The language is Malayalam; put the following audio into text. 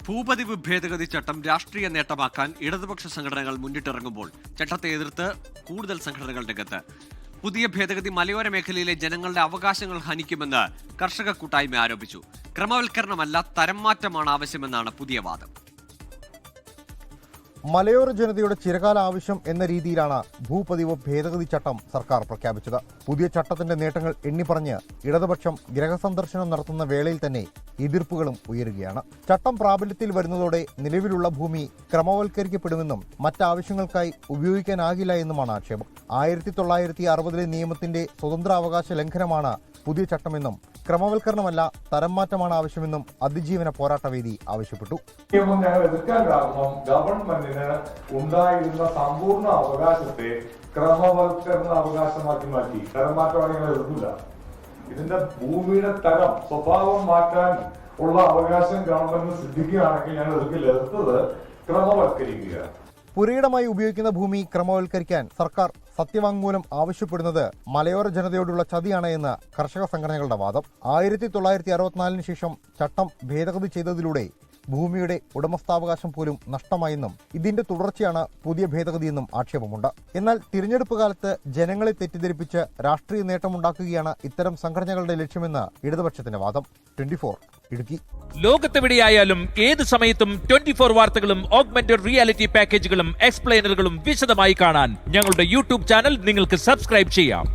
ഭൂപതിവ് ഭേദഗതി ചട്ടം രാഷ്ട്രീയ നേട്ടമാക്കാൻ ഇടതുപക്ഷ സംഘടനകൾ മുന്നിട്ടിറങ്ങുമ്പോൾ ചട്ടത്തെ എതിർത്ത് കൂടുതൽ സംഘടനകൾ രംഗത്ത്. പുതിയ ഭേദഗതി മലയോര മേഖലയിലെ ജനങ്ങളുടെ അവകാശങ്ങൾ ഹനിക്കുമെന്ന് കർഷക കൂട്ടായ്മ ആരോപിച്ചു. ക്രമവൽക്കരണമല്ല, തരംമാറ്റമാണ് ആവശ്യമെന്നാണ് പുതിയ വാദം. മലയോര ജനതയുടെ ചിരകാല ആവശ്യം എന്ന രീതിയിലാണ് ഭൂപതിവ് ഭേദഗതി ചട്ടം സർക്കാർ പ്രഖ്യാപിച്ചത്. പുതിയ ചട്ടത്തിന്റെ നേട്ടങ്ങൾ എണ്ണിപ്പറഞ്ഞ് ഇടതുപക്ഷം ഗ്രഹസന്ദർശനം നടത്തുന്ന വേളയിൽ തന്നെ എതിർപ്പുകളും ഉയരുകയാണ്. ചട്ടം പ്രാബല്യത്തിൽ വരുന്നതോടെ നിലവിലുള്ള ഭൂമി ക്രമവൽക്കരിക്കപ്പെടുമെന്നും മറ്റാവശ്യങ്ങൾക്കായി ഉപയോഗിക്കാനാകില്ല എന്നുമാണ് ആക്ഷേപം. 1960 നിയമത്തിന്റെ സ്വതന്ത്രാവകാശ ലംഘനമാണ് പുതിയ ചട്ടമെന്നും ക്രമവൽക്കരണമല്ല, തരംമാറ്റമാണ് ആവശ്യമെന്നും അതിജീവന പോരാട്ടവേദി ആവശ്യപ്പെട്ടു. നിയമം ഞങ്ങൾ എതിർക്കാൻ കാരണം ഗവൺമെന്റിന് ഉണ്ടായിരുന്ന സമ്പൂർണ്ണ അവകാശത്തെ ക്രമവൽക്കരണ അവകാശമാക്കി മാറ്റി. തരംമാറ്റമാണ് ഞങ്ങൾ എതിർക്കില്ല. ഇതിന്റെ ഭൂമിയുടെ തരം സ്വഭാവം മാറ്റാൻ ഉള്ള അവകാശം ഗവൺമെന്റിന് സിദ്ധിക്കുകയാണെങ്കിൽ ഞങ്ങൾ എതിർക്കില്ല. എതിർത്തത് ക്രമവൽക്കരിക്കുക. പുരയിടമായി ഉപയോഗിക്കുന്ന ഭൂമി ക്രമവൽക്കരിക്കാൻ സർക്കാർ സത്യവാങ്മൂലം ആവശ്യപ്പെടുന്നത് മലയോര ജനതയോടുള്ള ചതിയാണ് എന്ന് കർഷക സംഘടനകളുടെ വാദം. 1964 ശേഷം ചട്ടം ഭേദഗതി ചെയ്തതിലൂടെ ഭൂമിയുടെ ഉടമസ്ഥാവകാശം പോലും നഷ്ടമായെന്നും ഇതിന്റെ തുടർച്ചയാണ് പുതിയ ഭേദഗതിയെന്നും ആക്ഷേപമുണ്ട്. എന്നാൽ തിരഞ്ഞെടുപ്പ് കാലത്ത് ജനങ്ങളെ തെറ്റിദ്ധരിപ്പിച്ച് രാഷ്ട്രീയ നേട്ടമുണ്ടാക്കുകയാണ് ഇത്തരം സംഘടനകളുടെ ലക്ഷ്യമെന്ന് ഇടതുപക്ഷത്തിന്റെ വാദം. 24 ഇടുക്കി. ലോകത്തെവിടെയായാലും ഏത് സമയത്തും 24 വാർത്തകളും ഓഗ്മെന്റഡ് റിയാലിറ്റി പാക്കേജുകളും എക്സ്പ്ലെയിനറുകളും വിശദമായി കാണാൻ ഞങ്ങളുടെ യൂട്യൂബ് ചാനൽ നിങ്ങൾക്ക് സബ്സ്ക്രൈബ് ചെയ്യാം.